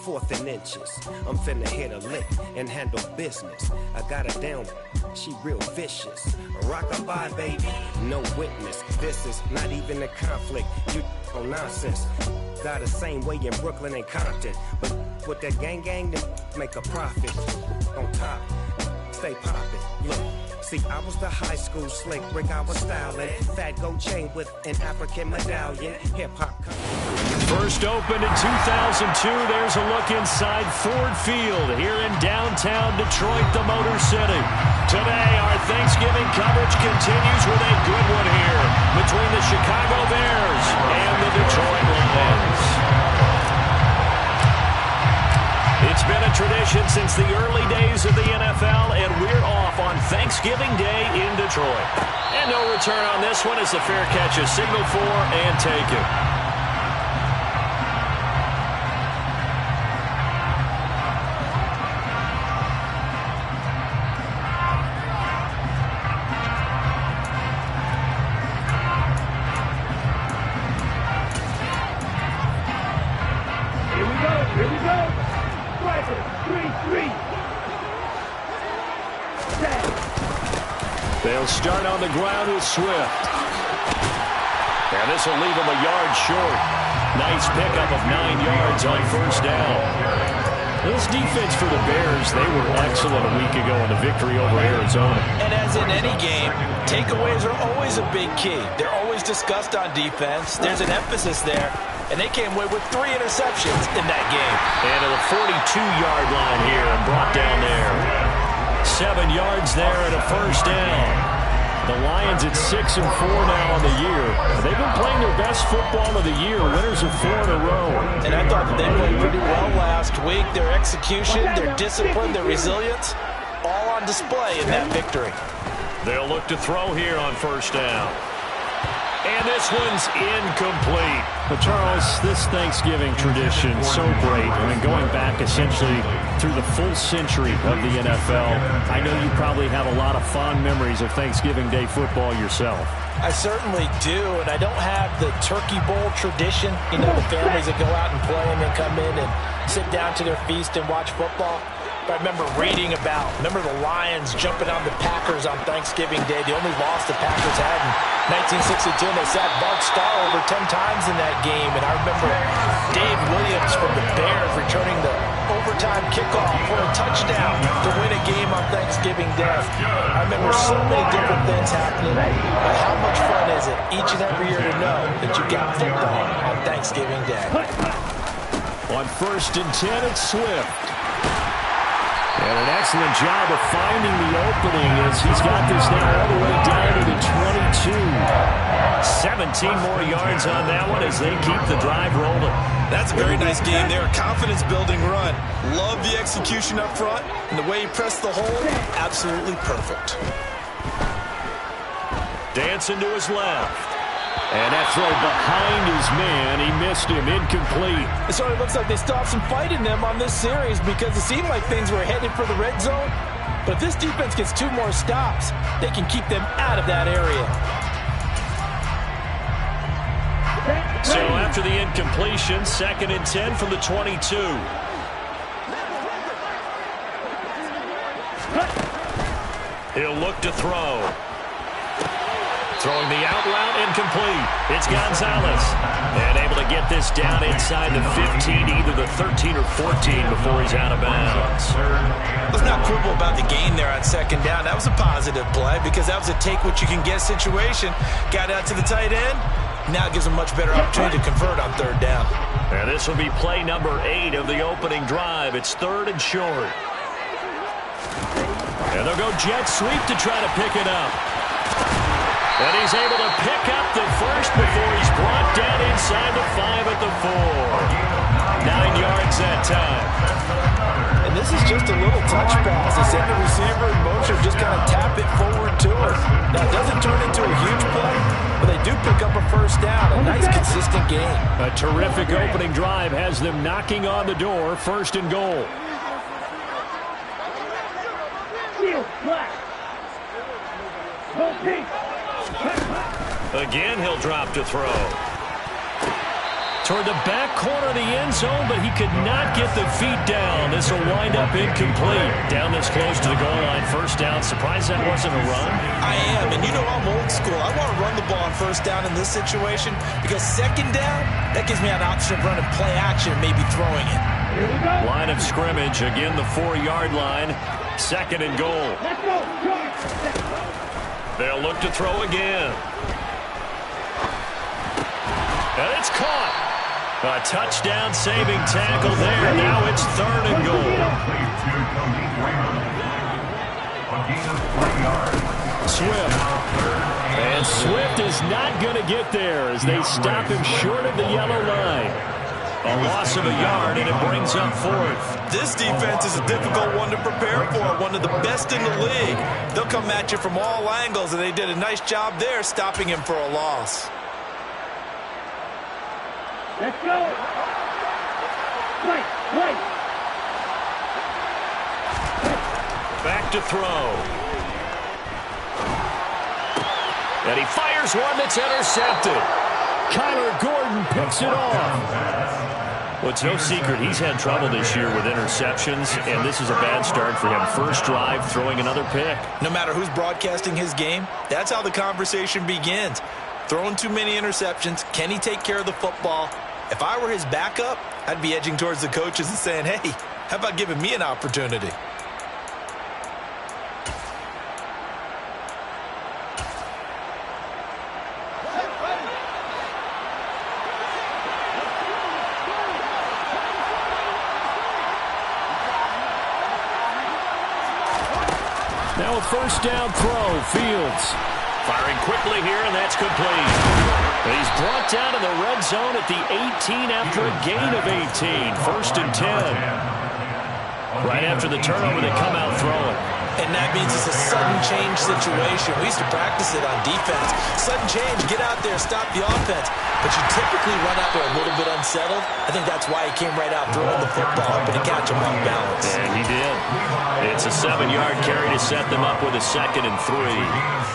4th and inches. I'm finna hit a lick and handle business. I got her down, she real vicious. Rockabye, baby, no witness. This is not even a conflict. You on nonsense. Got the same way in Brooklyn and Compton. But with that gang, then make a profit. On top, stay poppin'. Look. See, I was the high school slick Rick, I was styling. Fat gold chain with an African medallion. Hip-hop. First opened in 2002. There's a look inside Ford Field here in downtown Detroit, the Motor City. Today, our Thanksgiving coverage continues with a good one here between the Chicago Bears and the Detroit Lions. It's been a tradition since the early days of the NFL, and we're off on Thanksgiving Day in Detroit. And no return on this one as the fair catch is signaled for and taken. Here we go. 3-3. They'll start on the ground with Swift. And this will leave him a yard short. Nice pickup of 9 yards on first down. This defense for the Bears, they were excellent a week ago in the victory over Arizona. And as in any game, takeaways are always a big key. They're always discussed on defense. There's an emphasis there. And they came away with 3 interceptions in that game. And to the 42-yard line here and brought down there. 7 yards there and a first down. The Lions at 6-4 now on the year. They've been playing their best football of the year. Winners of 4 in a row. And I thought that they played pretty well last week. Their execution, their discipline, their resilience, all on display in that victory. They'll look to throw here on first down. And this one's incomplete. But Charles, this Thanksgiving tradition, so great. I mean, going back essentially through the full century of the NFL, I know you probably have a lot of fond memories of Thanksgiving Day football yourself. I certainly do, and I don't have the Turkey Bowl tradition. You know, the families that go out and play and then come in and sit down to their feast and watch football. But I remember reading about, the Lions jumping on the Packers on Thanksgiving Day. The only loss the Packers had in 1962, and they sat Bart Starr over 10 times in that game. And I remember Dave Williams from the Bears returning the overtime kickoff for a touchdown to win a game on Thanksgiving Day. I remember so many different things happening. But how much fun is it each and every year to know that you got football on Thanksgiving Day? On 1st and 10, it's Swift. And an excellent job of finding the opening as he's got this now all the way down to the 22. 17 more yards on that one as they keep the drive rolling. That's a very nice game there. Confidence-building run. Love the execution up front. And the way he pressed the hole, absolutely perfect. Dancing to his left. And that throw behind his man, he missed him, incomplete. It sort of looks like they still have some fight in them on this series because it seemed like things were headed for the red zone. But if this defense gets 2 more stops, they can keep them out of that area. So after the incompletion, 2nd and 10 from the 22. He'll look to throw. Throwing the out route, incomplete. It's Gonzalez. And able to get this down inside the 15, either the 13 or 14 before he's out of bounds. Let's not quibble about the gain there on 2nd down. That was a positive play because that was a take-what-you-can-get situation. Got out to the tight end. Now it gives them much better opportunity to convert on 3rd down. And this will be play number 8 of the opening drive. It's 3rd and short. And they'll go jet sweep to try to pick it up. And he's able to pick up the first before he's brought down inside the 5 at the 4. 9 yards that time. And this is just a little touch pass. They send the receiver in motion, just kind of tap it forward to him. Now, it doesn't turn into a huge play, but they do pick up a first down. A nice, consistent game. A terrific opening drive has them knocking on the door. 1st and goal. Again, he'll drop to throw. Toward the back corner of the end zone, but he could not get the feet down. This will wind up incomplete. Down this close to the goal line, first down. Surprised that wasn't a run? I am, and you know I'm old school. I want to run the ball on first down in this situation because second down, that gives me an option of running play action and maybe throwing it. Line of scrimmage, again the 4-yard line. Second and goal. Let's go. They'll look to throw again. And it's caught. A touchdown-saving tackle there. Now it's third and goal. Swift. And Swift is not going to get there as they stop him short of the yellow line. A loss of a yard, and it brings up fourth. This defense is a difficult one to prepare for, one of the best in the league. They'll come at you from all angles, and they did a nice job there stopping him for a loss. Let's go. Wait. Back to throw. And he fires one that's intercepted. Kyler Gordon picks it off. Well, it's no secret he's had trouble this year with interceptions, and this is a bad start for him. First drive, throwing another pick. No matter who's broadcasting his game, that's how the conversation begins. Throwing too many interceptions. Can he take care of the football? If I were his backup, I'd be edging towards the coaches and saying, hey, how about giving me an opportunity? Now a first down throw, Fields. Firing quickly here, and that's complete. He's brought down in the red zone at the 18 after a gain of 18. First and 10. Right after the turnover, they come out throwing. And that means it's a sudden change situation. We used to practice it on defense. Sudden change, get out there, stop the offense. But you typically run out there a little bit unsettled. I think that's why he came right out throwing the football, hoping to catch him off balance. And he did. It's a 7-yard carry to set them up with a 2nd and 3.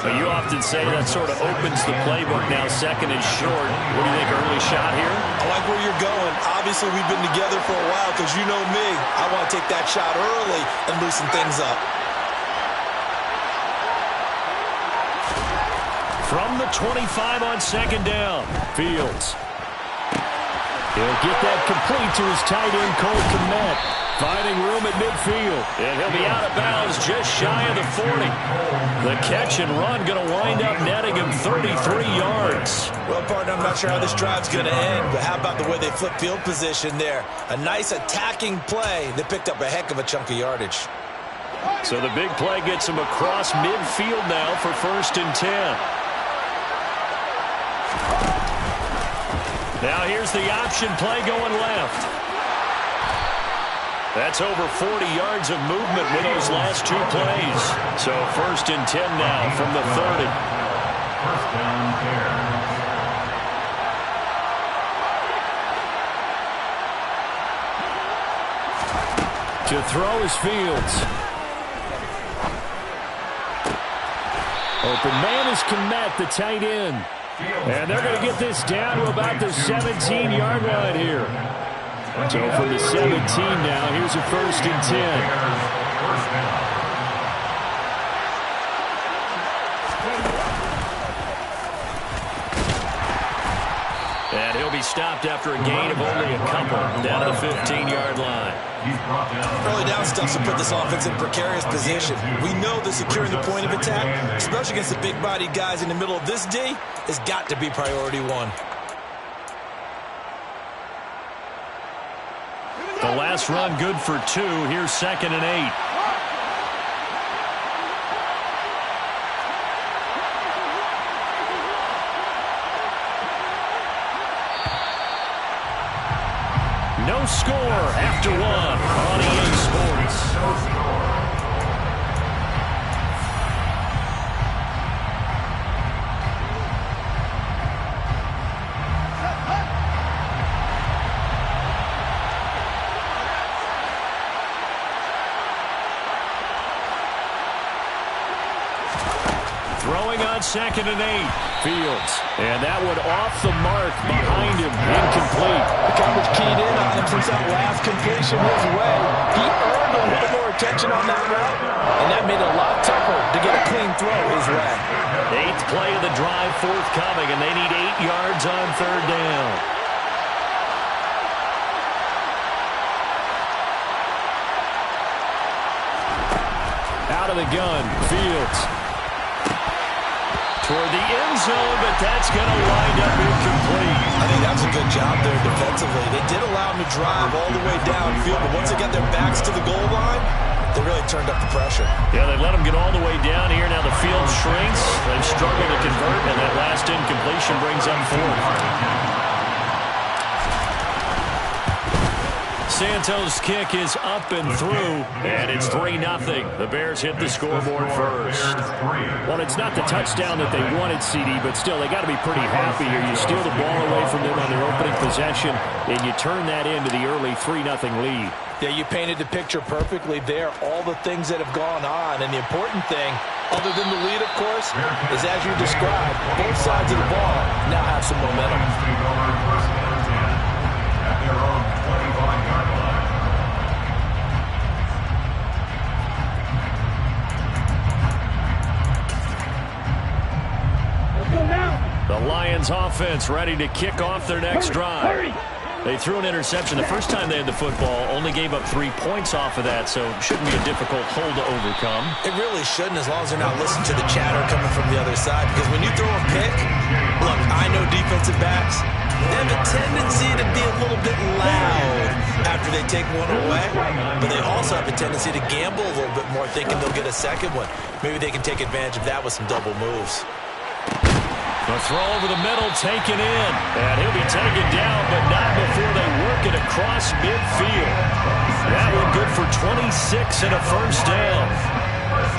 But you often say that sort of opens the playbook now, 2nd and short. What do you think, early shot here? I like where you're going. Obviously, we've been together for a while because you know me. I want to take that shot early and loosen things up. From the 25 on 2nd down, Fields. He'll get that complete to his tight end, Cole Kmet. Finding room at midfield. And he'll be out of bounds just shy of the 40. The catch and run going to wind up netting him 33 yards. Well, partner, I'm not sure how this drive's going to end, but how about the way they flip field position there? A nice attacking play. They picked up a heck of a chunk of yardage. So the big play gets him across midfield now for 1st and 10. Now here's the option play going left. That's over 40 yards of movement with those last 2 plays. So 1st and 10 now from the 30. First down here. To throw is Fields. Open man is Kmet, the tight end. And they're going to get this down to about the 17-yard line here. So from the 17 now, here's a 1st and 10. And he'll be stopped after a gain of only a couple down to the 15-yard line. Early down stuff to put this offense in precarious position. We know that securing the point of attack, especially against the big-bodied guys in the middle of this D, has got to be priority one. The last run good for 2. Here's 2nd and 8. No score after 1 on EA Sports. Throwing on 2nd and 8. Fields. And that one off the mark behind him. Incomplete. The coverage keyed in on him since that last completion his way. He earned a little more attention on that route, and that made it a lot tougher to get a clean throw his way. 8th play of the drive forthcoming, and they need 8 yards on 3rd down. Out of the gun, Fields. Toward the end zone, but that's going to wind up incomplete. I think that's a good job there defensively. They did allow him to drive all the way downfield, but once they got their backs to the goal line, they really turned up the pressure. Yeah, they let him get all the way down here. Now the field shrinks. They've struggled to convert, and that last incompletion brings up 4th. Santos' kick is up and through, and it's 3-0. The Bears hit the scoreboard first. Well, it's not the touchdown that they wanted, CD, but still, they got to be pretty happy here. You steal the ball away from them on their opening possession, and you turn that into the early 3-0 lead. Yeah, you painted the picture perfectly there, all the things that have gone on, and the important thing, other than the lead, of course, is as you described, both sides of the ball now have some momentum. The Lions offense ready to kick off their next drive. They threw an interception the first time they had the football, only gave up 3 points off of that, so it shouldn't be a difficult hole to overcome. It really shouldn't, as long as they're not listening to the chatter coming from the other side, because when you throw a pick, look, I know defensive backs, they have a tendency to be a little bit loud after they take one away, but they also have a tendency to gamble a little bit more, thinking they'll get a second one. Maybe they can take advantage of that with some double moves. The throw over the middle, taken in. And he'll be taken down, but not before they work it across midfield. That one good for 26 and a first down.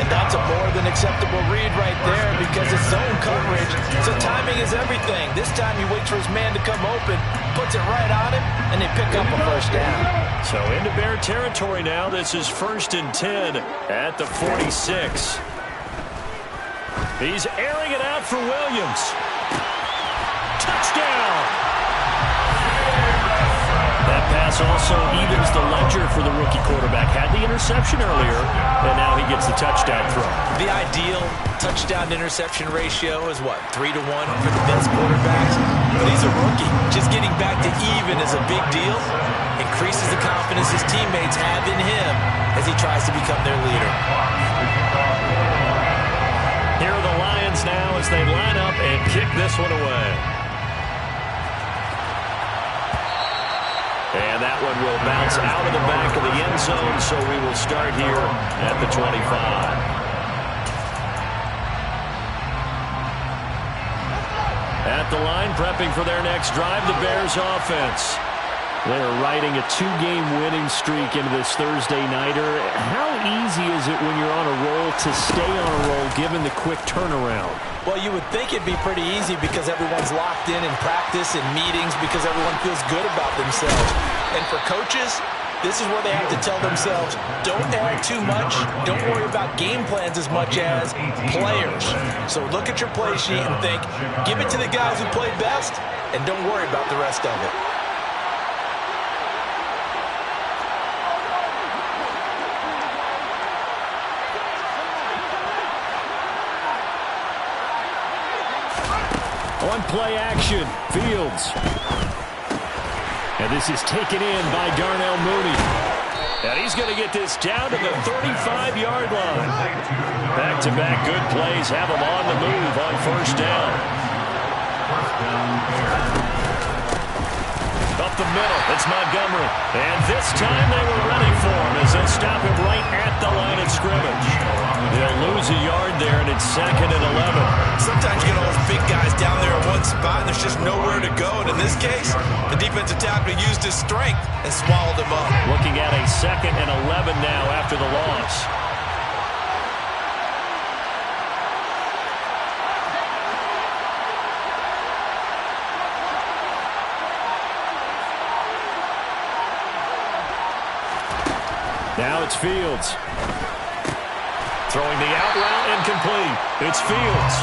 And that's a more than acceptable read right there because it's zone coverage. So timing is everything. This time he waits for his man to come open, puts it right on him, and they pick up a first down. So into Bear territory now. This is 1st and 10 at the 46. He's airing it out for Williams. Touchdown! That pass also evens the ledger for the rookie quarterback. Had the interception earlier, and now he gets the touchdown throw. The ideal touchdown-interception ratio is what, 3-to-1 for the best quarterbacks? But he's a rookie. Just getting back to even is a big deal. Increases the confidence his teammates have in him as he tries to become their leader. Here are the Lions now as they line up and kick this one away. And that one will bounce out of the back of the end zone, so we will start here at the 25. At the line, prepping for their next drive, the Bears offense. They're riding a 2-game winning streak into this Thursday nighter. How easy is it when you're on a roll to stay on a roll given the quick turnaround? Well, you would think it'd be pretty easy because everyone's locked in practice and meetings because everyone feels good about themselves. And for coaches, this is where they have to tell themselves, don't add too much, don't worry about game plans as much as players. So look at your play sheet and think, give it to the guys who play best, and don't worry about the rest of it. On play action, Fields. And this is taken in by Darnell Mooney. And he's going to get this down to the 35-yard line. Back-to-back good plays have him on the move on first down. Up the middle, it's Montgomery. And this time they were running for him as they'll stop him right at the line of scrimmage. They'll lose a yard there, and it's 2nd and 11. Sometimes you get all those big guys down there in one spot, and there's just nowhere to go. And in this case, the defensive tackle used his strength and swallowed him up. Looking at a 2nd and 11 now after the loss. Now it's Fields. Throwing the out route incomplete. It's Fields.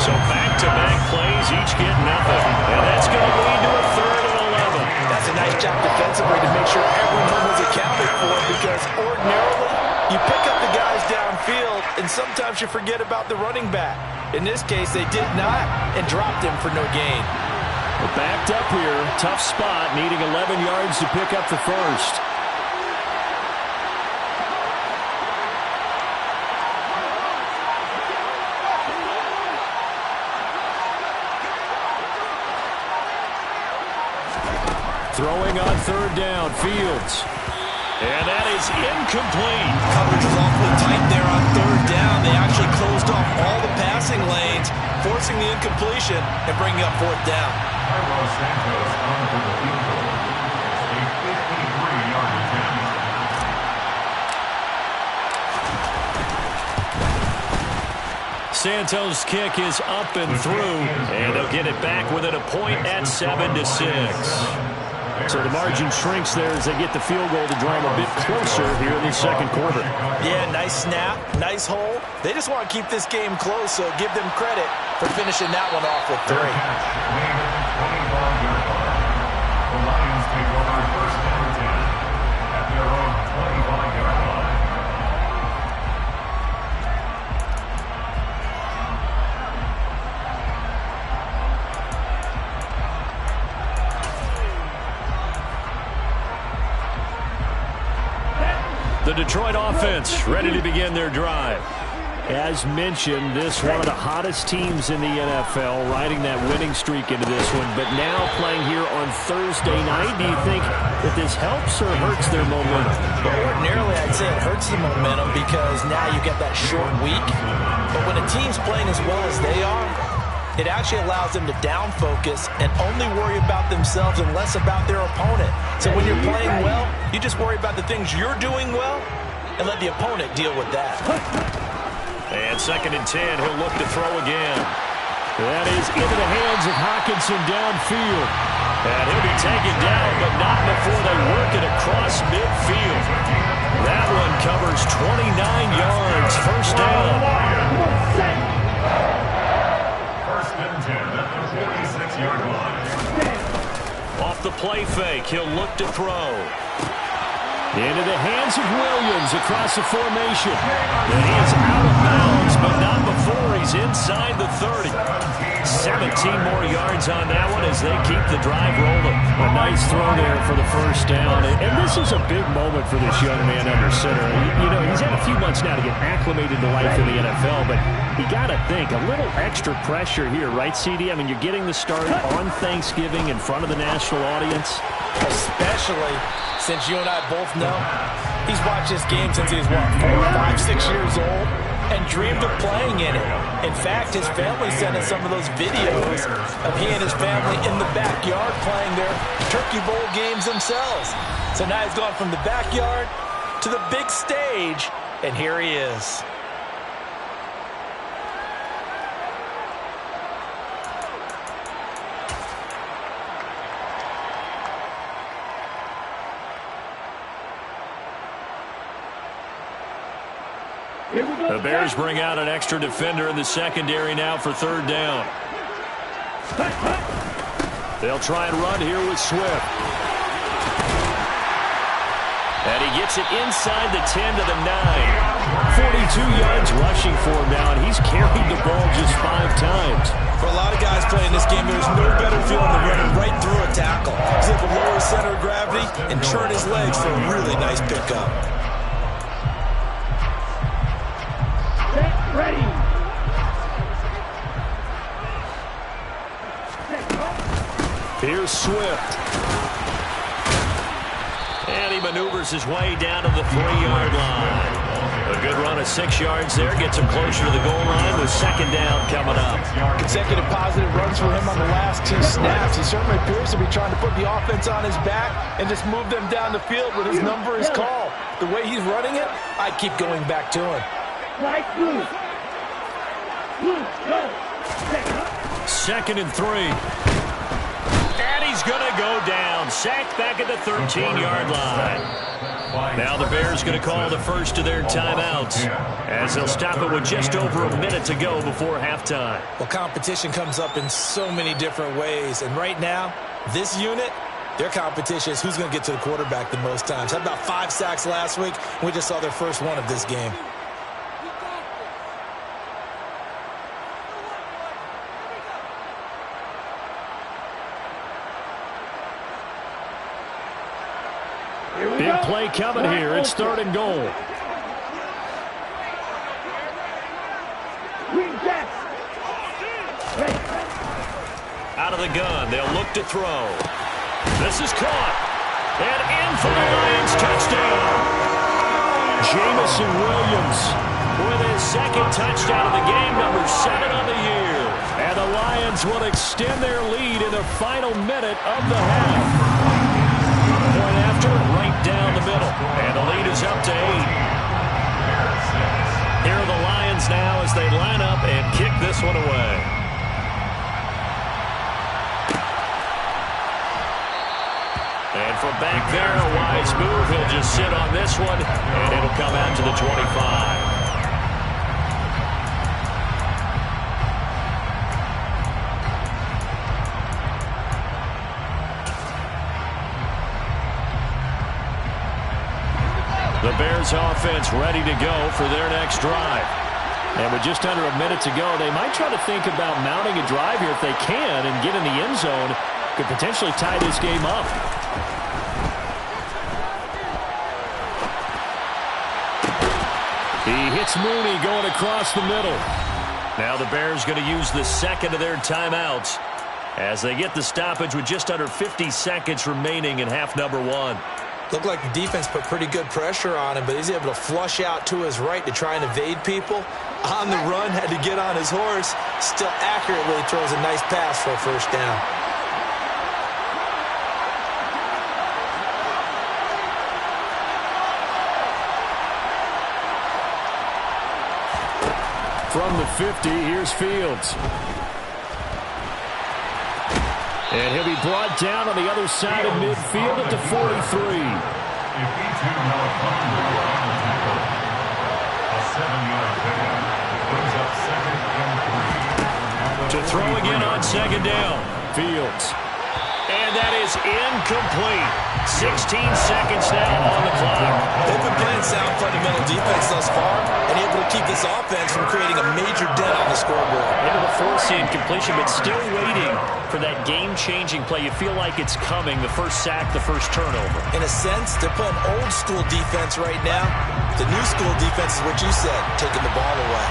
So back-to-back plays, each get nothing. And that's going to lead to a 3rd and 11. That's a nice job defensively to make sure everyone was accounted for, because ordinarily you pick up the guys downfield and sometimes you forget about the running back. In this case, they did not and dropped him for no gain. We're backed up here. Tough spot, needing 11 yards to pick up the first. Throwing on 3rd down, Fields. And that is incomplete. Coverage was awfully tight there on 3rd down. They actually closed off all the passing lanes, forcing the incompletion and bringing up 4th down. Carlos Santos on for the field goal. A 53-yard attempt. Santos' kick is up and through, and they'll get it back within a point at 7-6. So the margin shrinks there as they get the field goal to draw them a bit closer here in the second quarter. Yeah, nice snap, nice hold. They just want to keep this game close, so give them credit for finishing that one off with 3. The Lions take over 1st and 10 at their own 25-yard line. The Detroit offense ready to begin their drive. As mentioned, this one of the hottest teams in the NFL, riding that winning streak into this one, but now playing here on Thursday night. Do you think that this helps or hurts their momentum? Well, ordinarily, I'd say it hurts the momentum because now you get that short week. But when a team's playing as well as they are, it actually allows them to down focus and only worry about themselves and less about their opponent. So when you're playing well, you just worry about the things you're doing well and let the opponent deal with that. And 2nd and 10, he'll look to throw again. That is into the hands of Hockenson downfield. And he'll be taken down, but not before they work it across midfield. That one covers 29 yards. 1st down. 1st and 10 at the 46-yard line. Off the play fake, he'll look to throw. Into the hands of Williams across the formation. And he is out of bounds, but not before he's inside the 30. 17 more yards on that one as they keep the drive rolling. A nice throw there for the 1st down. And this is a big moment for this young man under center. You know, he's had a few months now to get acclimated to life in the NFL, but you got to think, a little extra pressure here, right, CD? I mean, you're getting the start on Thanksgiving in front of the national audience. Especially since you and I both know he's watched this game since he was, what, 4, 5, 6 years old and dreamed of playing in it. In fact, his family sent us some of those videos of he and his family in the backyard playing their Turkey Bowl games themselves. So now he's gone from the backyard to the big stage, and here he is. The Bears bring out an extra defender in the secondary now for 3rd down. They'll try and run here with Swift. And he gets it inside the 10 to the 9. 42 yards rushing for him now, and he's carried the ball just 5 times. For a lot of guys playing this game, there's no better feeling than running right through a tackle. He's able to lower his center of gravity and turn his legs for a really nice pickup. Ready. Here's Swift. And he maneuvers his way down to the 3-yard line. A good run of 6 yards there gets him closer to the goal line with 2nd down coming up. Consecutive positive runs for him on the last 2 snaps. He certainly appears to be trying to put the offense on his back and just move them down the field when his number is called. The way he's running it, I keep going back to him. Right through. 2nd and 3. And he's going to go down. Sacked back at the 13-yard line. Now the Bears going to call the first of their timeouts as they'll stop it with just over a minute to go before halftime. Well, competition comes up in so many different ways. And right now, this unit, their competition is who's going to get to the quarterback the most times. Had about 5 sacks last week. We just saw their first one of this game. Big play coming here. It's 3rd and goal. Out of the gun. They'll look to throw. This is caught. And in for the Lions touchdown. Jamison Williams with his 2nd touchdown of the game, number 7 on the year. And the Lions will extend their lead in the final minute of the half. Point after, right down the middle. And the lead is up to 8. Here are the Lions now as they line up and kick this one away. And from back there, a wise move. He'll just sit on this one, and it'll come out to the 25. The Bears offense ready to go for their next drive. And with just under a minute to go, they might try to think about mounting a drive here if they can and get in the end zone. Could potentially tie this game up. He hits Mooney going across the middle. Now the Bears going to use the 2nd of their timeouts as they get the stoppage with just under 50 seconds remaining in half number 1. Looked like the defense put pretty good pressure on him, but he's able to flush out to his right to try and evade people. On the run, had to get on his horse. Still accurately throws a nice pass for a 1st down. From the 50, here's Fields. And he'll be brought down on the other side of midfield at the 43. If he too now climbed around the tackle, a 7-yard pickup brings up 2nd and 3. To throw again on 2nd down. Fields. And that is incomplete. 16 seconds now on the clock. They've been playing sound fundamental defense thus far and able to keep this offense from creating a major dent on the scoreboard. Able to force the incompletion, but still waiting for that game-changing play. You feel like it's coming, the first sack, the first turnover. In a sense, they're playing old-school defense right now. The new-school defense is what you said, taking the ball away.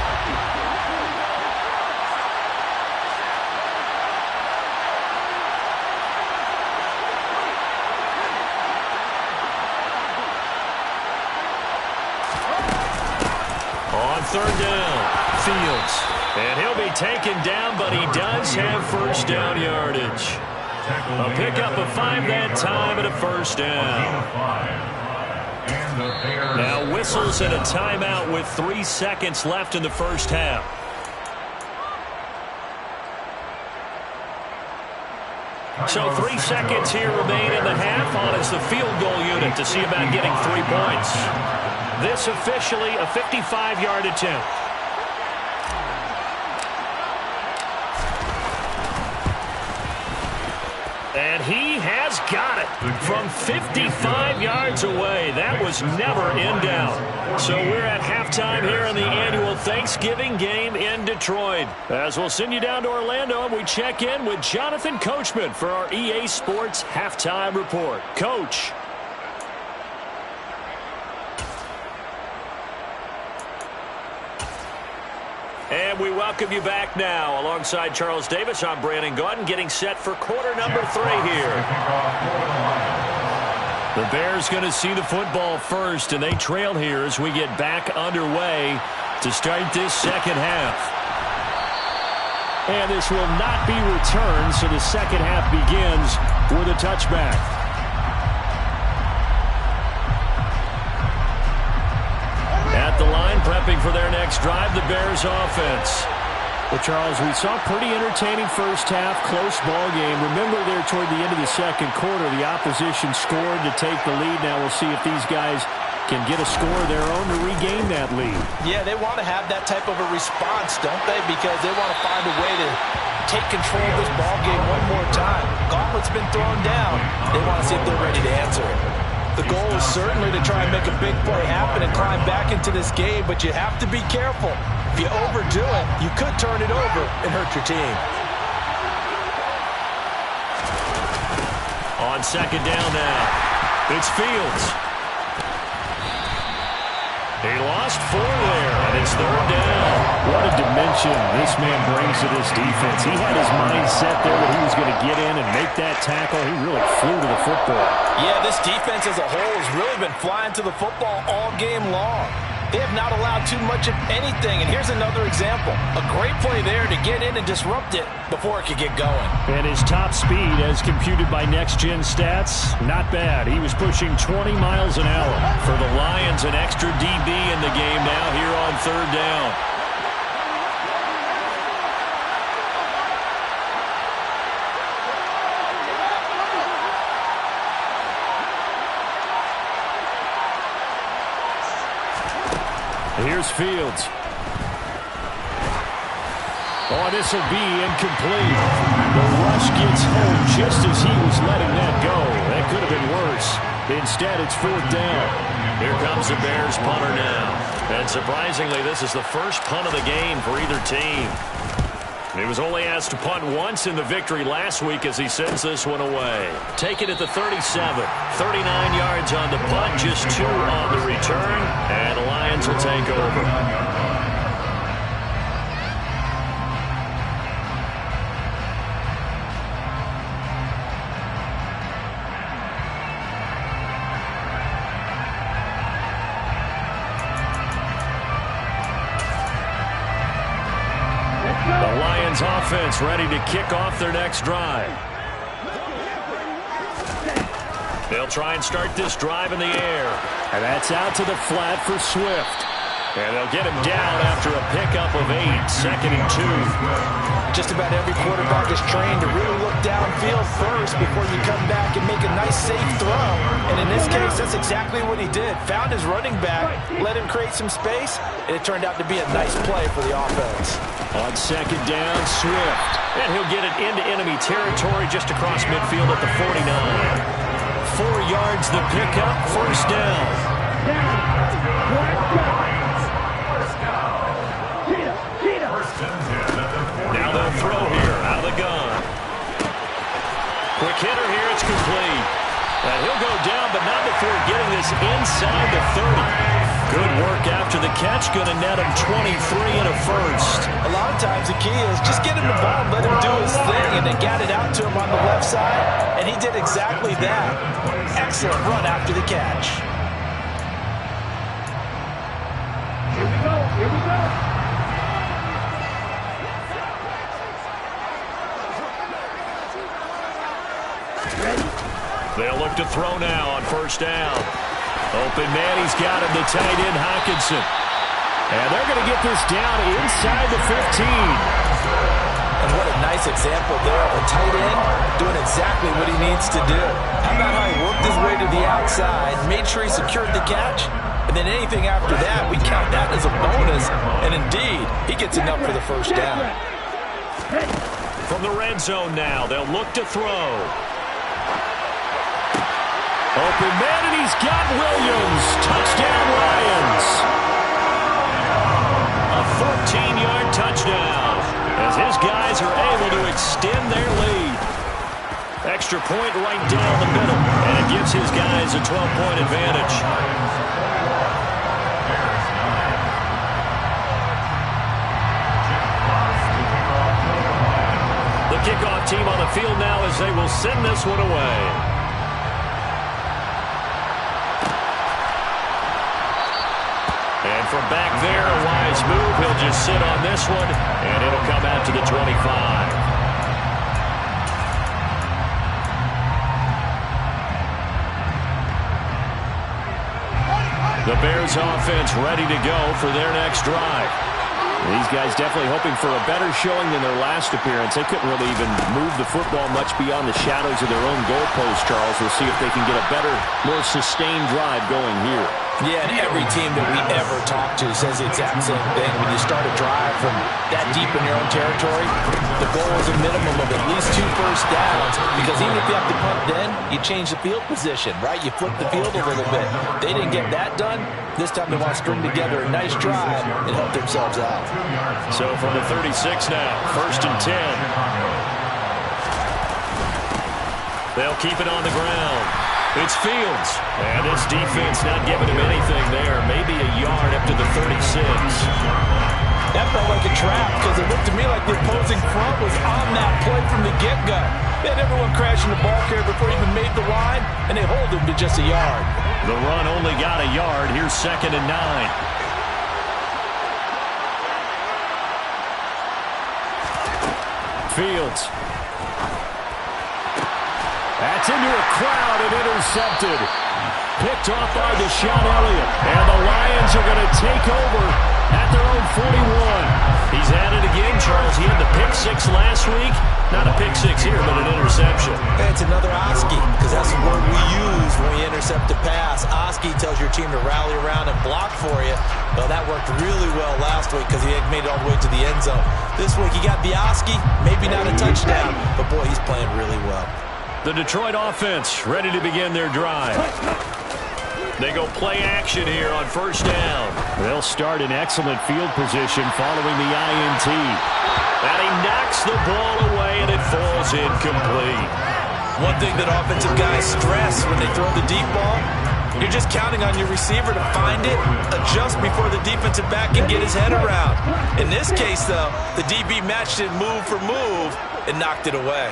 On 3rd down, Fields. And he'll be taken down, but he does have 1st down yardage. A pickup of 5 that time and a 1st down. Now whistles and a timeout with 3 seconds left in the 1st half. So 3 seconds here remain in the half on as the field goal unit to see about getting 3 points. This officially a 55-yard attempt. And he has got it from 55 yards away. That was never in doubt. So we're at halftime here in the annual Thanksgiving game in Detroit. As we'll send you down to Orlando, and we check in with Jonathan Coachman for our EA Sports Halftime Report. Coach. And we welcome you back now. Alongside Charles Davis, I'm Brandon Gaudin, getting set for quarter number 3 here. The Bears going to see the football first, and they trail here as we get back underway to start this 2nd half. And this will not be returned, so the 2nd half begins with a touchback. At the line, prepping for their next drive, the Bears offense. Well, Charles, we saw pretty entertaining first half, close ball game. Remember there toward the end of the 2nd quarter, the opposition scored to take the lead. Now we'll see if these guys can get a score of their own to regain that lead. Yeah, they want to have that type of a response, don't they? Because they want to find a way to take control of this ball game one more time. Gauntlet's been thrown down. They want to see if they're ready to answer it. The goal is certainly to try and make a big play happen and climb back into this game, but you have to be careful. If you overdo it, you could turn it over and hurt your team. On second down now, it's Fields. He lost 4 there, and it's third down. What a dimension this man brings to this defense. He had his mind set there that he was going to get in and make that tackle. He really flew to the football. Yeah, this defense as a whole has really been flying to the football all game long. They have not allowed too much of anything, and here's another example. A great play there to get in and disrupt it before it could get going. And his top speed, as computed by next-gen stats, not bad. He was pushing 20 miles an hour. For the Lions, an extra DB in the game now here on third down. Here's Fields. Oh, this will be incomplete. The rush gets home just as he was letting that go. That could have been worse. Instead, it's fourth down. Here comes the Bears punter now. And surprisingly, this is the first punt of the game for either team. He was only asked to punt once in the victory last week as he sends this one away. Take it at the 37. 39 yards on the punt, just 2 on the return. And the Lions will take over. The Lions offense ready to kick off their next drive. They'll try and start this drive in the air. And that's out to the flat for Swift. And they'll get him down after a pickup of 8, 2nd and 2. Just about every quarterback is trained to really look downfield first before you come back and make a nice, safe throw. And in this case, that's exactly what he did. Found his running back, let him create some space, and it turned out to be a nice play for the offense. On second down, Swift. And he'll get it into enemy territory just across midfield at the 49. 4 yards the pickup, first down. Now they'll throw here, out of the gun. Quick hitter here, it's complete. And he'll go down, but not before getting this inside the 30. Good work after the catch, going to net him 23 and a first. A lot of times the key is just get him the ball, let him do his thing, and they got it out to him on the left side, and he did exactly that. Excellent run after the catch. Here we go, here we go. They'll look to throw now on first down. Open man, he's got him, the tight end, Hockenson. And they're going to get this down inside the 15. And what a nice example there of a tight end doing exactly what he needs to do. How about how he worked his way to the outside, made sure he secured the catch, and then anything after that, we count that as a bonus. And indeed, he gets enough for the first down. From the red zone now, they'll look to throw. Open man, and he's got Williams. Touchdown, Lions. A 14-yard touchdown as his guys are able to extend their lead. Extra point right down the middle, and it gives his guys a 12-point advantage. The kickoff team on the field now as they will send this one away. And from back there, a wise move. He'll just sit on this one, and it'll come out to the 25. The Bears offense ready to go for their next drive. These guys definitely hoping for a better showing than their last appearance. They couldn't really even move the football much beyond the shadows of their own goalpost, Charles. We'll see if they can get a better, more sustained drive going here. Yeah, and every team that we ever talk to says the exact same thing. When you start a drive from that deep in your own territory, the goal is a minimum of at least 2 first downs, because even if you have to punt then, you change the field position, right? You flip the field a little bit. They didn't get that done. This time they want to string together a nice drive and help themselves out. So from the 36 now, 1st and 10. They'll keep it on the ground. It's Fields. And this defense not giving him anything there. Maybe a yard up to the 36. That felt like a trap, because it looked to me like the opposing front was on that play from the get-go. They had everyone crashing the ball carrier before he even made the line, and they hold him to just a yard. The run only got a yard. Here's 2nd and 9. Fields. That's into a crowd and intercepted. Picked off by Deshaun Elliott. And the Lions are going to take over at their own 41. He's at it again, Charles. He had the pick 6 last week. Not a pick 6 here, but an interception. Hey, it's another Oski, because that's the word we use when we intercept a pass. Oski tells your team to rally around and block for you. Well, that worked really well last week because he had made it all the way to the end zone. This week he got the Oski, maybe not a touchdown, but boy, he's playing really well. The Detroit offense ready to begin their drive. They go play action here on 1st down. They'll start in excellent field position following the INT. And he knocks the ball away, and it falls incomplete. One thing that offensive guys stress when they throw the deep ball, you're just counting on your receiver to find it, adjust before the defensive back can get his head around. In this case, though, the DB matched it move for move and knocked it away.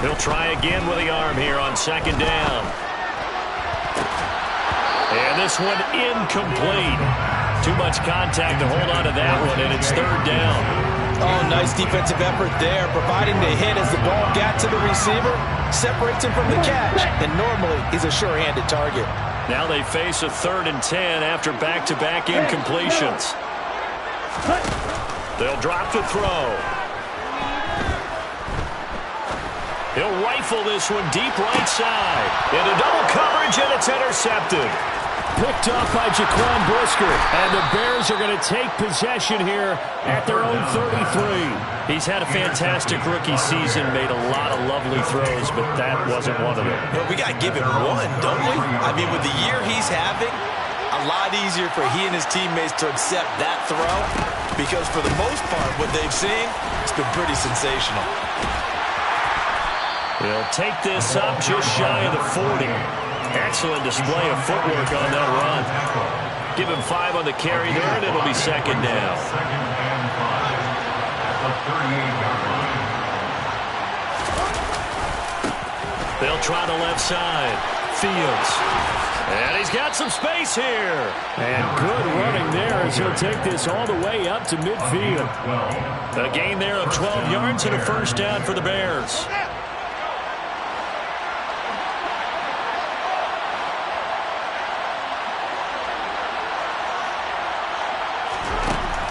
He'll try again with the arm here on 2nd down. And this one incomplete. Too much contact to hold on to that one, and it's 3rd down. Oh, nice defensive effort there, providing the hit as the ball got to the receiver, separates him from the catch, and normally he's a sure-handed target. Now they face a 3rd and 10 after back-to-back incompletions. They'll drop to throw. He'll rifle this one deep right side. Into double coverage, and it's intercepted. Picked off by Jaquan Brisker. And the Bears are going to take possession here at their own 33. He's had a fantastic rookie season, made a lot of lovely throws, but that wasn't one of them. Well, we got to give him one, don't we? I mean, with the year he's having, a lot easier for he and his teammates to accept that throw, because for the most part, what they've seen, it's been pretty sensational. He'll take this up just shy of the 40. Excellent display of footwork on that run. Give him 5 on the carry there, and it'll be 2nd down. 2nd and 5 at the 38-yard line. They'll try the left side. Fields. And he's got some space here. And good running there as he'll take this all the way up to midfield. A gain there of 12 yards and a 1st down for the Bears.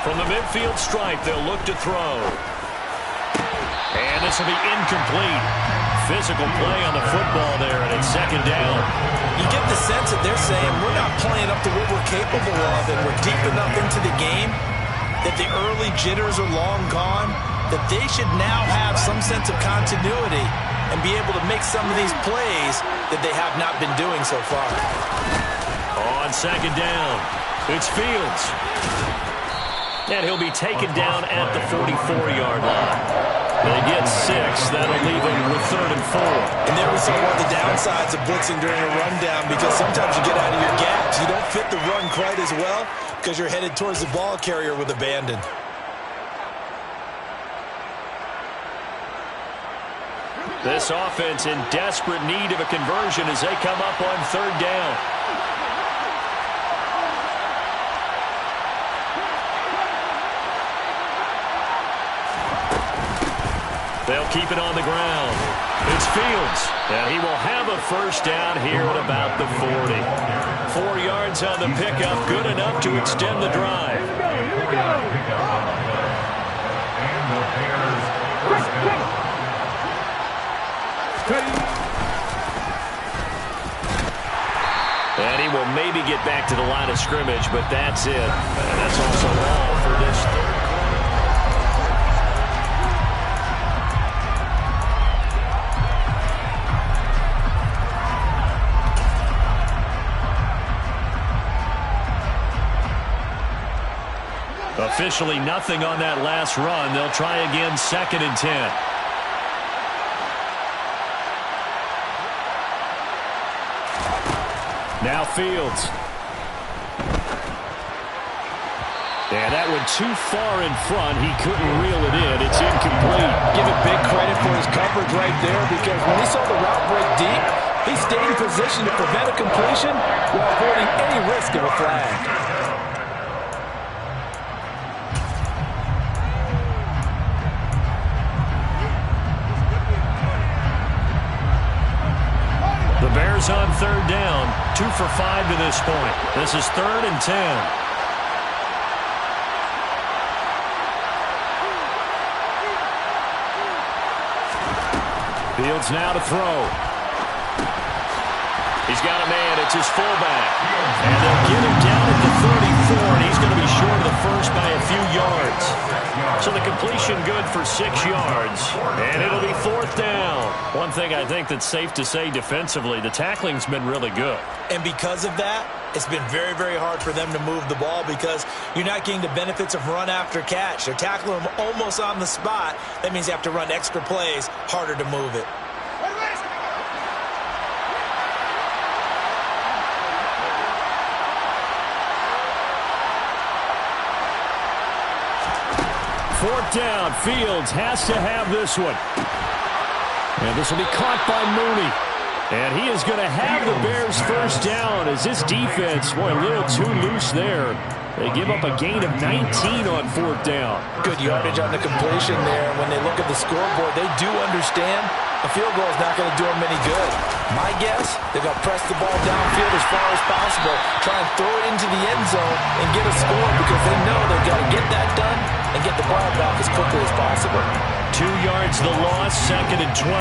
From the midfield stripe, they'll look to throw. And this will be incomplete. Physical play on the football there, and it's 2nd down. You get the sense that they're saying we're not playing up to what we're capable of, and we're deep enough into the game that the early jitters are long gone, that they should now have some sense of continuity and be able to make some of these plays that they have not been doing so far. On 2nd down, it's Fields. And he'll be taken down at the 44-yard line. They get 6. That'll leave him with 3rd and 4. And there we saw one of the downsides of blitzing during a rundown, because sometimes you get out of your gaps. You don't fit the run quite as well because you're headed towards the ball carrier with abandon. This offense in desperate need of a conversion as they come up on 3rd down. They'll keep it on the ground. It's Fields, and he will have a 1st down here at about the 40. 4 yards on the pickup, good enough to extend the drive. And the Bears 1st down. And he will maybe get back to the line of scrimmage, but that's it. And that's also all for this third quarter. Officially nothing on that last run. They'll try again, 2nd and 10. Now Fields. Yeah, that went too far in front. He couldn't reel it in. It's incomplete. Give it big credit for his coverage right there, because when he saw the route break deep, he stayed in position to prevent a completion while avoiding any risk of a flag. The Bears on 3rd down, 2 for 5 to this point. This is 3rd and 10. Fields now to throw. He's got a man. It's his fullback. And they'll get him down at the 34, and he's going to be short of the first by a few yards. So the completion good for 6 yards, and it'll be 4th down. One thing I think that's safe to say defensively, the tackling's been really good. And because of that, it's been very, very hard for them to move the ball, because you're not getting the benefits of run after catch. They're tackling them almost on the spot. That means you have to run extra plays, harder to move it. Fourth down, Fields has to have this one. And this will be caught by Mooney. And he is going to have the Bears first down as this defense, boy, a little too loose there. They give up a gain of 19 on 4th down. Good yardage on the completion there. When they look at the scoreboard, they do understand a field goal is not going to do them any good. My guess, they're going to press the ball downfield as far as possible, try and throw it into the end zone and get a score, because they know they've got to get that done and get the ball back as quickly as possible. 2 yards the loss, 2nd and 12.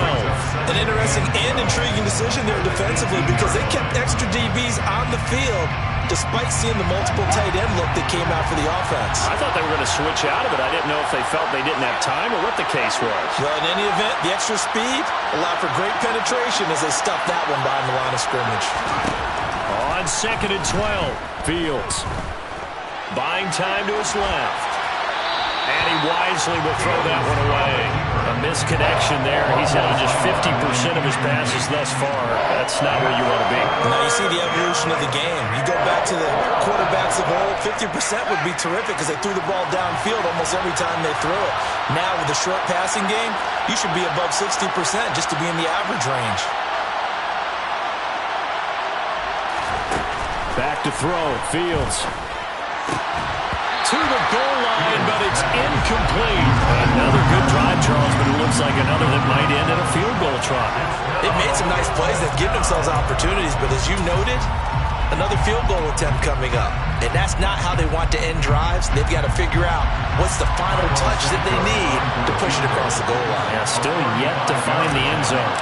An interesting and intriguing decision there defensively, because they kept extra DBs on the field despite seeing the multiple tight end look that came out for the offense. I thought they were going to switch out of it. I didn't know if they felt they didn't have time or what the case was. Well, in any event, the extra speed allowed for great penetration as they stuffed that one behind the line of scrimmage. On 2nd and 12, Fields buying time to his left. And he wisely will throw that one away. A misconnection there. He's had just 50% of his passes thus far. That's not where you want to be. Now you see the evolution of the game. You go back to the quarterbacks of old, 50% would be terrific because they threw the ball downfield almost every time they threw it. Now with the short passing game, you should be above 60% just to be in the average range. Back to throw, Fields. To the goal line, but it's incomplete. Another good drive, Charles, but it looks like another that might end in a field goal try. They've made some nice plays. They've given themselves opportunities, but as you noted, another field goal attempt coming up. And that's not how they want to end drives. They've got to figure out what's the final touch that they need to push it across the goal line. Yeah, still yet to find the end zone.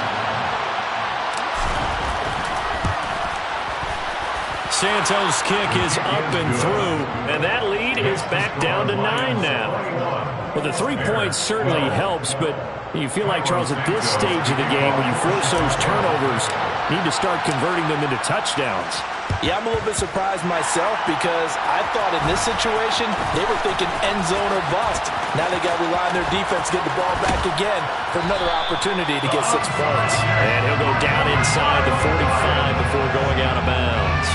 Santos' kick is up and through, and that lead is back down to 9 now. Well, the 3 points certainly helps, but you feel like, Charles, at this stage of the game, when you force those turnovers, you need to start converting them into touchdowns. Yeah, I'm a little bit surprised myself, because I thought in this situation, they were thinking end zone or bust. Now they got to rely on their defense, get the ball back again for another opportunity to get 6 points. And he'll go down inside the 45 before going out of bounds.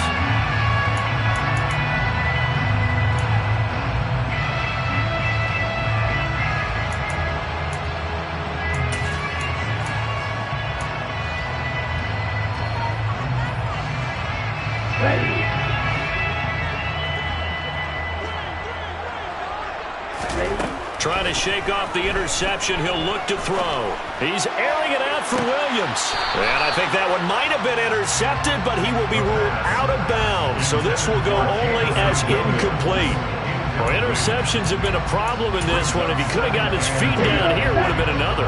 Trying to shake off the interception. He'll look to throw. He's airing it out for Williams. And I think that one might have been intercepted, but he will be ruled out of bounds. So this will go only as incomplete. Well, interceptions have been a problem in this one. If he could have gotten his feet down here, would have been another.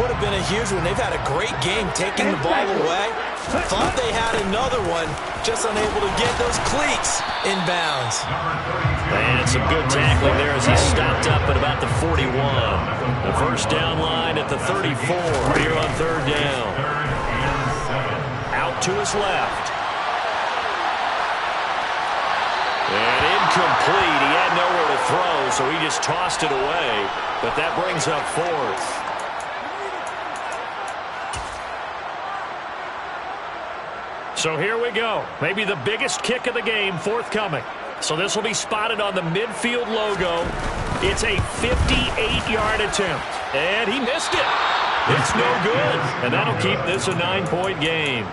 Would have been a huge one. They've had a great game taking the ball away. Thought they had another one, just unable to get those cleats in bounds. And some good tackling there as he stopped up at about the 41. The first down line at the 34 here on third down. Out to his left. And incomplete. He had nowhere to throw, so he just tossed it away. But that brings up fourth. So here we go. Maybe the biggest kick of the game forthcoming. So this will be spotted on the midfield logo. It's a 58-yard attempt. And he missed it. It's no good. And that'll keep this a 9-point game.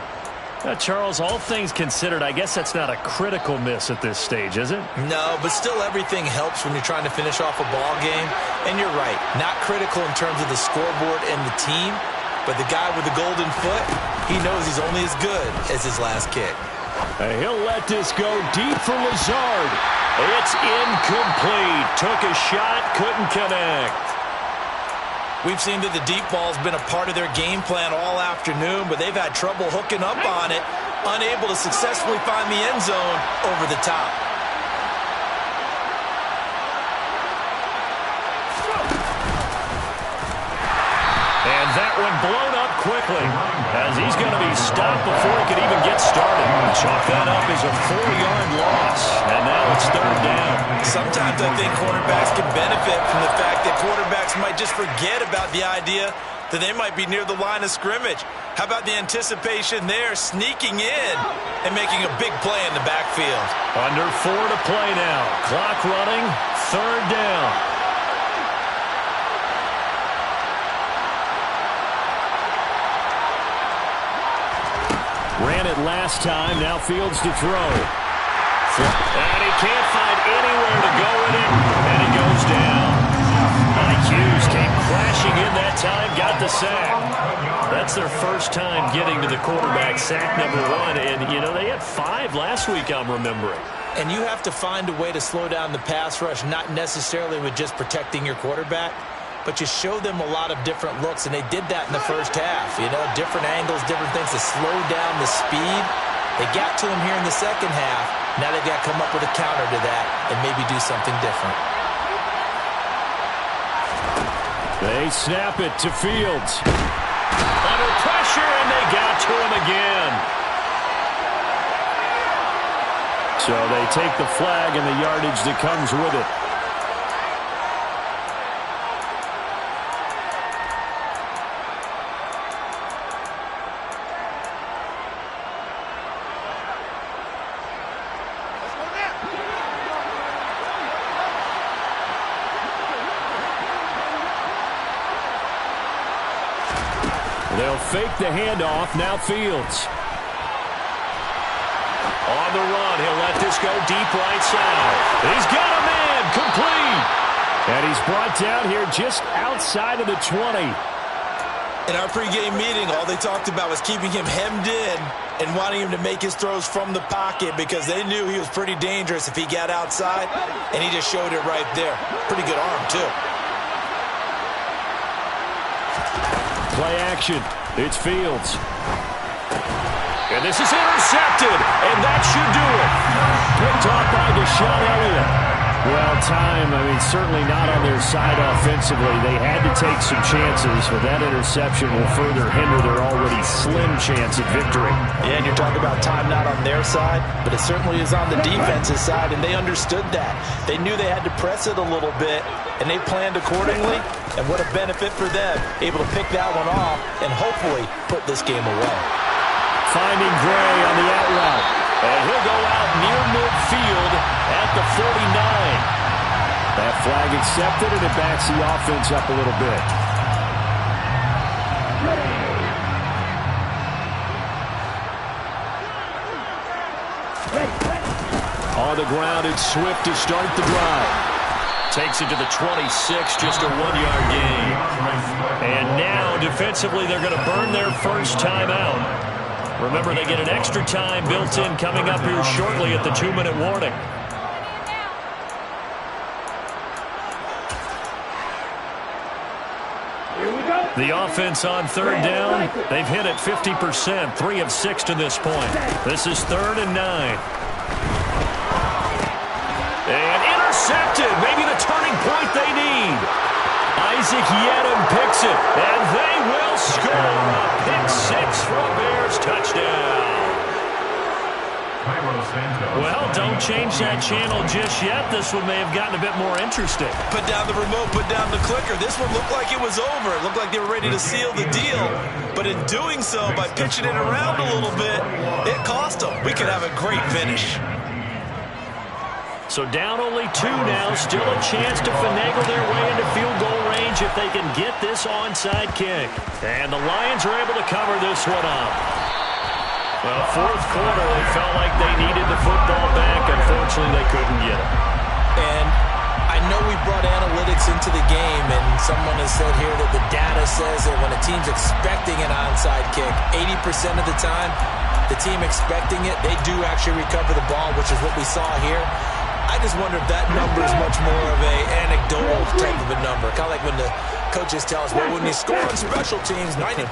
Charles, all things considered, I guess that's not a critical miss at this stage, is it? No, but still everything helps when you're trying to finish off a ball game. And you're right, not critical in terms of the scoreboard and the team, but the guy with the golden foot, he knows he's only as good as his last kick. He'll let this go deep for Lazard. It's incomplete. Took a shot, couldn't connect. We've seen that the deep ball's been a part of their game plan all afternoon, but they've had trouble hooking up on it, unable to successfully find the end zone over the top. And that one blown up quickly as he's going to be stopped before he could even get started. Chalk that up as a 4-yard loss, and now it's third down. Sometimes I think cornerbacks can benefit from the fact that quarterbacks might just forget about the idea that they might be near the line of scrimmage. How about the anticipation there, sneaking in and making a big play in the backfield? Under 4 to play now. Clock running, third down. Ran it last time, now Fields to throw. And he can't find anywhere to go with it, and he goes down. Mike Hughes came crashing in that time, got the sack. That's their first time getting to the quarterback, sack number 1, and, you know, they had 5 last week, I'm remembering. And you have to find a way to slow down the pass rush, not necessarily with just protecting your quarterback, but you show them a lot of different looks, and they did that in the first half. You know, different angles, different things to slow down the speed. They got to him here in the second half. Now they've got to come up with a counter to that and maybe do something different. They snap it to Fields. Under pressure, and they got to him again. So they take the flag and the yardage that comes with it. They'll fake the handoff. Now Fields. On the run. He'll let this go deep right side. He's got a man. Complete. And he's brought down here just outside of the 20. In our pregame meeting, all they talked about was keeping him hemmed in and wanting him to make his throws from the pocket because they knew he was pretty dangerous if he got outside, and he just showed it right there. Pretty good arm, too. Play action. It's Fields. And this is intercepted, and that should do it. Picked off by Deshaun Elliott. Well, time, certainly not on their side offensively. They had to take some chances, but that interception will further hinder their already slim chance at victory. Yeah, and you're talking about time not on their side, but it certainly is on the defense's side, and they understood that. They knew they had to press it a little bit, and they planned accordingly, and what a benefit for them, able to pick that one off and hopefully put this game away. Finding Gray on the out route. And he'll go out near midfield at the 49. That flag accepted, and it backs the offense up a little bit. On the ground, it's Swift to start the drive. Takes it to the 26, just a 1-yard gain. And now, defensively, they're going to burn their first timeout. Remember, they get an extra time built in coming up here shortly at the 2-minute warning. Here we go. The offense on third down, they've hit it 50%, 3 of 6 to this point. This is 3rd and 9. And intercepted, maybe the turning point they need. Isaac Yedem picks it, and they will score. A pick 6 for a Bears touchdown. Well, don't change that channel just yet. This one may have gotten a bit more interesting. Put down the remote, put down the clicker. This one looked like it was over. It looked like they were ready to seal the deal. But in doing so, by pitching it around a little bit, it cost them. We could have a great finish. So down only 2 now. Still a chance to finagle their way into field goal range if they can get this onside kick. And the Lions are able to cover this one up. Well, 4th quarter, they felt like they needed the football back. Unfortunately, they couldn't get it. And I know we brought analytics into the game, and someone has said here that the data says that when a team's expecting an onside kick, 80% of the time, the team expecting it, they do actually recover the ball, which is what we saw here. I just wonder if that number is much more of a anecdotal type of a number. Kind of like when the coaches tell us, well, when you score on special teams, 93%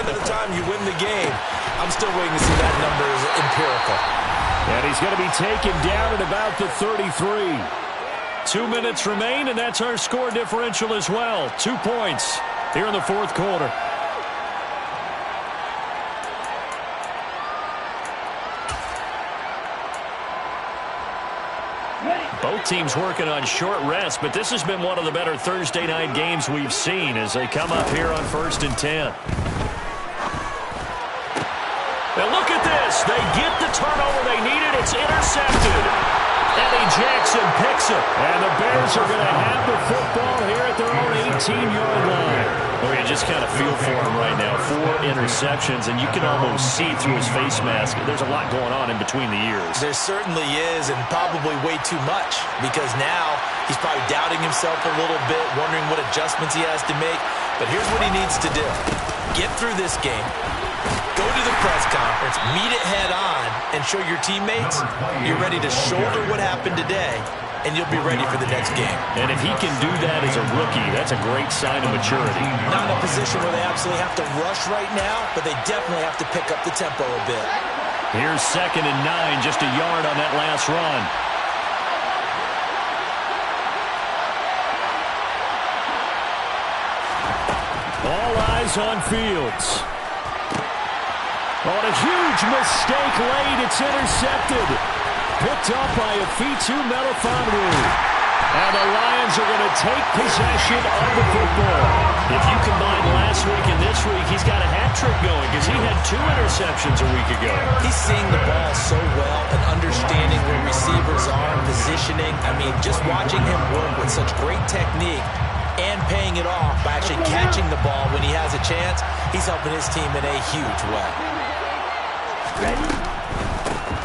of the time you win the game. I'm still waiting to see that number is empirical. And he's going to be taken down at about the 33. 2 minutes remain, and that's our score differential as well. 2 points here in the 4th quarter. Both teams working on short rest, but this has been one of the better Thursday night games we've seen as they come up here on 1st and 10. Now look at this. They get the turnover they needed. It's intercepted. Eddie Jackson picks it. And the Bears are going to have the football here at their own 18-yard line. Well, you just kind of feel for him right now. 4 interceptions, and you can almost see through his face mask. There's a lot going on in between the ears. There certainly is, and probably way too much, because now he's probably doubting himself a little bit, wondering what adjustments he has to make. But here's what he needs to do. Get through this game. Go to the press conference, meet it head on, and show your teammates you're ready to shoulder what happened today, and you'll be ready for the next game. And if he can do that as a rookie, that's a great sign of maturity. Not in a position where they absolutely have to rush right now, but they definitely have to pick up the tempo a bit. Here's 2nd and 9, just a yard on that last run. All eyes on Fields. On a huge mistake late, it's intercepted. Picked up by Afitu Melifonwu. And the Lions are going to take possession of the football. If you combine last week and this week, he's got a hat trick going because he had 2 interceptions a week ago. He's seeing the ball so well and understanding where receivers are, positioning. I mean, just watching him work with such great technique and paying it off by actually catching the ball when he has a chance, he's helping his team in a huge way.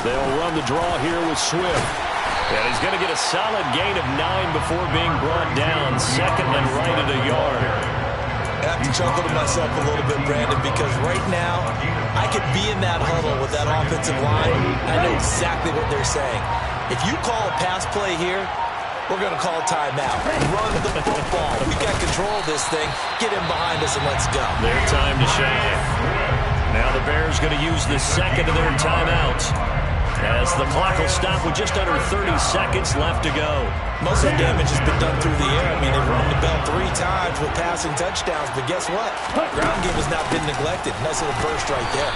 They'll run the draw here with Swift. And he's going to get a solid gain of 9 before being brought down. 2nd and right at a yard. I have to chuckle to myself a little bit, Brandon, because right now I could be in that huddle with that offensive line. I know exactly what they're saying. If you call a pass play here, we're going to call a timeout. Run the football. We got control of this thing. Get him behind us and let's go. Their time to shine. Now the Bears going to use the 2nd of their timeouts as the clock will stop with just under 30 seconds left to go. Most of the damage has been done through the air. I mean, they've rung the bell 3 times with passing touchdowns, but guess what? Ground game has not been neglected. Nice little burst right there.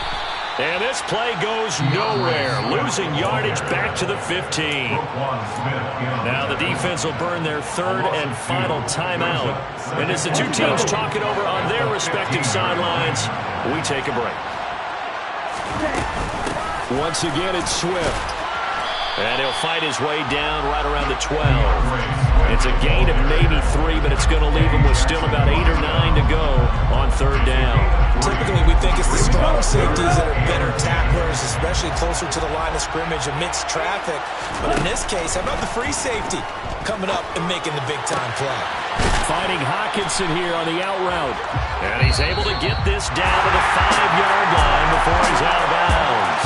And this play goes nowhere. Losing yardage back to the 15. Now the defense will burn their 3rd and final timeout. And as the 2 teams talk it over on their respective sidelines, we take a break. Once again, it's Swift. And he'll fight his way down right around the 12. It's a gain of maybe 3, but it's going to leave him with still about 8 or 9 to go on 3rd down. Typically, we think it's the strong safeties that are better tacklers, especially closer to the line of scrimmage amidst traffic. But in this case, how about the free safety coming up and making the big-time play? Fighting Hawkinson here on the out route. And he's able to get this down to the 5-yard line before he's out of bounds.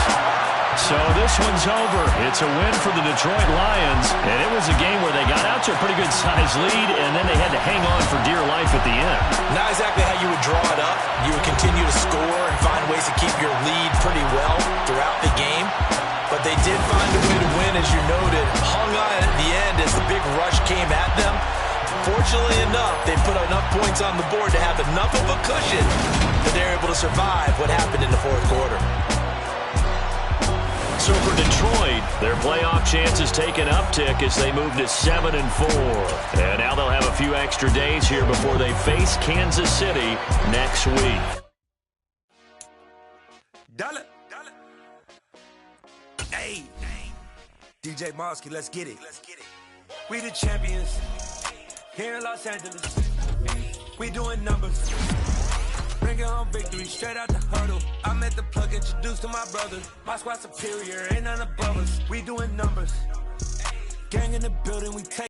So this one's over. It's a win for the Detroit Lions, and it was a game where they got out to a pretty good-sized lead, and then they had to hang on for dear life at the end. Not exactly how you would draw it up. You would continue to score and find ways to keep your lead pretty well throughout the game. But they did find a way to win, as you noted. Hung on at the end as the big rush came at them. Fortunately enough, they put enough points on the board to have enough of a cushion that they're able to survive what happened in the fourth quarter. So for Detroit, their playoff chances take an uptick as they move to 7-4. And now they'll have a few extra days here before they face Kansas City next week. Dollar. Hey, DJ Mosky, let's get it. We the champions here in Los Angeles. We doing numbers. Bringing home victory straight out the huddle. I met the plug, introduced to my brother. My squad superior, ain't none above us. We doing numbers. Gang in the building, we take